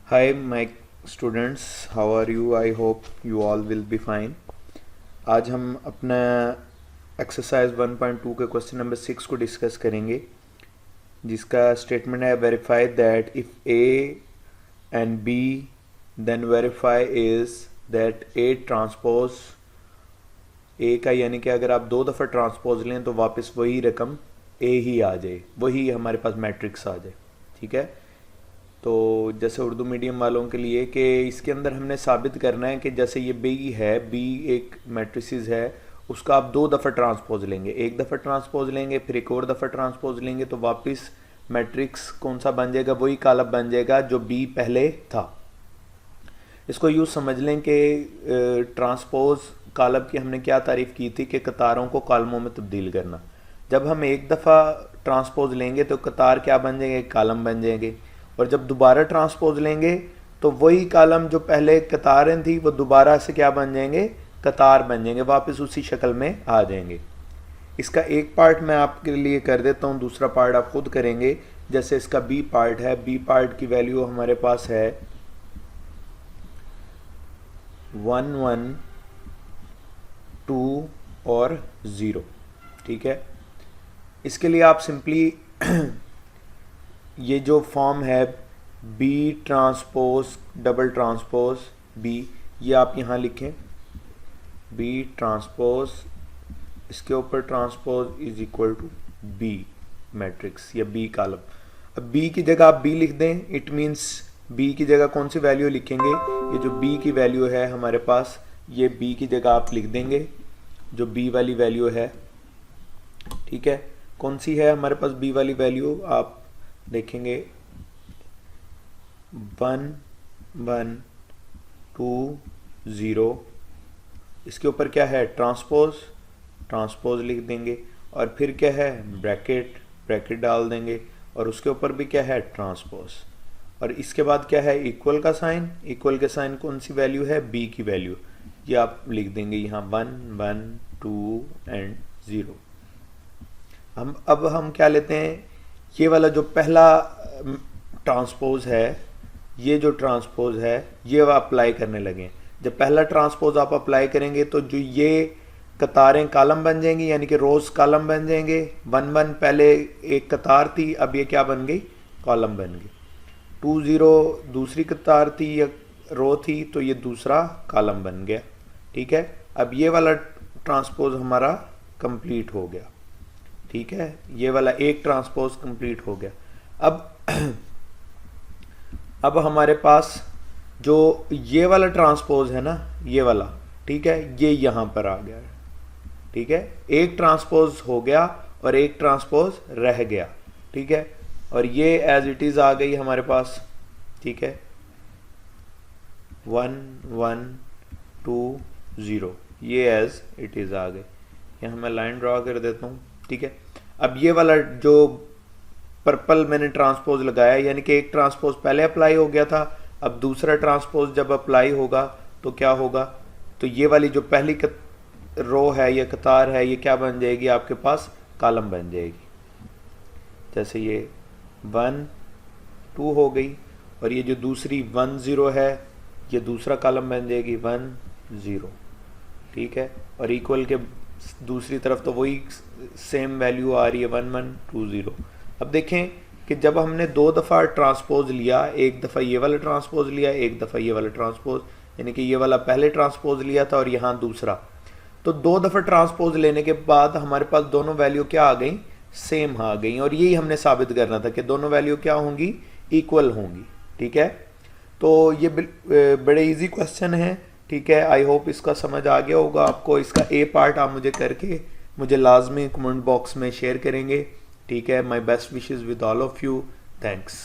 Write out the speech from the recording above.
Hi, my students. How are you? I hope you all will be fine. आज हम अपना exercise 1.2 के question number 6 को discuss करेंगे, जिसका स्टेटमेंट है verify that if A and B then verify is that A transpose A का, यानी कि अगर आप 2 दफ़ा ट्रांसपोज लें तो वापस वही रकम ए ही आ जाए, वही हमारे पास मैट्रिक्स आ जाए। ठीक है, तो जैसे उर्दू मीडियम वालों के लिए कि इसके अंदर हमने साबित करना है कि जैसे ये बी है, बी एक मैट्रिसेस है, उसका आप 2 दफ़ा ट्रांसपोज लेंगे, एक दफ़ा ट्रांसपोज लेंगे फिर एक और दफ़ा ट्रांसपोज लेंगे तो वापस मैट्रिक्स कौन सा बन जाएगा, वही कॉलम बन जाएगा जो बी पहले था। इसको यूँ समझ लें कि ट्रांसपोज कॉलम की हमने क्या तारीफ़ की थी कि कतारों को कॉलमों में तब्दील करना। जब हम एक दफ़ा ट्रांसपोज लेंगे तो कतार क्या बन जाएंगे, कॉलम बन जाएंगे, और जब दोबारा ट्रांसपोज लेंगे तो वही कॉलम जो पहले कतारें थी वो दोबारा से क्या बन जाएंगे, कतार बन जाएंगे, वापस उसी शक्ल में आ जाएंगे। इसका एक पार्ट मैं आपके लिए कर देता हूँ, दूसरा पार्ट आप खुद करेंगे। जैसे इसका बी पार्ट है, बी पार्ट की वैल्यू हमारे पास है 1 1 2 और 0। ठीक है, इसके लिए आप सिंपली ये जो फॉर्म है B transpose double transpose B, ये आप यहाँ लिखें, बी ट्रांसपोज इसके ऊपर transpose is equal to B matrix या बी कॉलम। अब बी की जगह आप बी लिख दें, इट मीन्स बी की जगह कौन सी वैल्यू लिखेंगे, ये जो बी की वैल्यू है हमारे पास, ये बी की जगह आप लिख देंगे जो बी वाली वैल्यू है। ठीक है, कौन सी है हमारे पास बी वाली वैल्यू, आप देखेंगे 1 1 2 0, इसके ऊपर क्या है, ट्रांसपोज, ट्रांसपोज लिख देंगे, और फिर क्या है, ब्रैकेट, ब्रैकेट डाल देंगे, और उसके ऊपर भी क्या है, ट्रांसपोज, और इसके बाद क्या है, इक्वल का साइन, इक्वल के साइन कौन सी वैल्यू है, बी की वैल्यू, ये आप लिख देंगे यहाँ 1 1 2 एंड 0। अब हम क्या लेते हैं, ये वाला जो पहला ट्रांसपोज है, ये जो ट्रांसपोज है ये अप्लाई करने लगे। जब पहला ट्रांसपोज आप अप्लाई करेंगे तो जो ये कतारें कॉलम बन जाएंगी, यानी कि रोज कॉलम बन जाएंगे। 1 1 पहले एक कतार थी, अब ये क्या बन गई, कॉलम बन गई। 2 0 दूसरी कतार थी या रो थी, तो ये दूसरा कॉलम बन गया। ठीक है, अब ये वाला ट्रांसपोज हमारा कंप्लीट हो गया। ठीक है, ये वाला एक ट्रांसपोज कंप्लीट हो गया। अब हमारे पास जो ये वाला ट्रांसपोज है ना, ये वाला, ठीक है, ये यहाँ पर आ गया। ठीक है, एक ट्रांसपोज हो गया और एक ट्रांसपोज रह गया। ठीक है, और ये एज इट इज आ गई हमारे पास। ठीक है, 1 1 2 0, ये एज इट इज आ गई। यहाँ मैं लाइन ड्रॉ कर देता हूँ। ठीक है, अब ये वाला जो पर्पल मैंने ट्रांसपोज लगाया, यानी कि एक ट्रांसपोज पहले अप्लाई हो गया था, अब दूसरा ट्रांसपोज जब अप्लाई होगा तो क्या होगा, तो ये वाली जो पहली रो है या कतार है, ये क्या बन जाएगी, आपके पास कॉलम बन जाएगी। जैसे ये 1 2 हो गई, और ये जो दूसरी 1 0 है, ये दूसरा कॉलम बन जाएगी 1 0। ठीक है, और इक्वल के दूसरी तरफ तो वही सेम वैल्यू आ रही है 1 1 2 0। अब देखें कि जब हमने 2 दफ़ा ट्रांसपोज लिया, एक दफ़ा ये वाला ट्रांसपोज लिया, एक दफ़ा ये वाला ट्रांसपोज, यानी कि ये वाला पहले ट्रांसपोज लिया था और यहाँ दूसरा, तो 2 दफ़ा ट्रांसपोज लेने के बाद हमारे पास दोनों वैल्यू क्या आ गई, सेम आ गई, और यही हमने साबित करना था कि दोनों वैल्यू क्या होंगी, इक्वल होंगी। ठीक है, तो ये बड़े इजी क्वेश्चन है। ठीक है, आई होप इसका समझ आ गया होगा आपको। इसका ए पार्ट आप मुझे करके मुझे लाजमी कमेंट बॉक्स में शेयर करेंगे। ठीक है, my best wishes with all of you, thanks.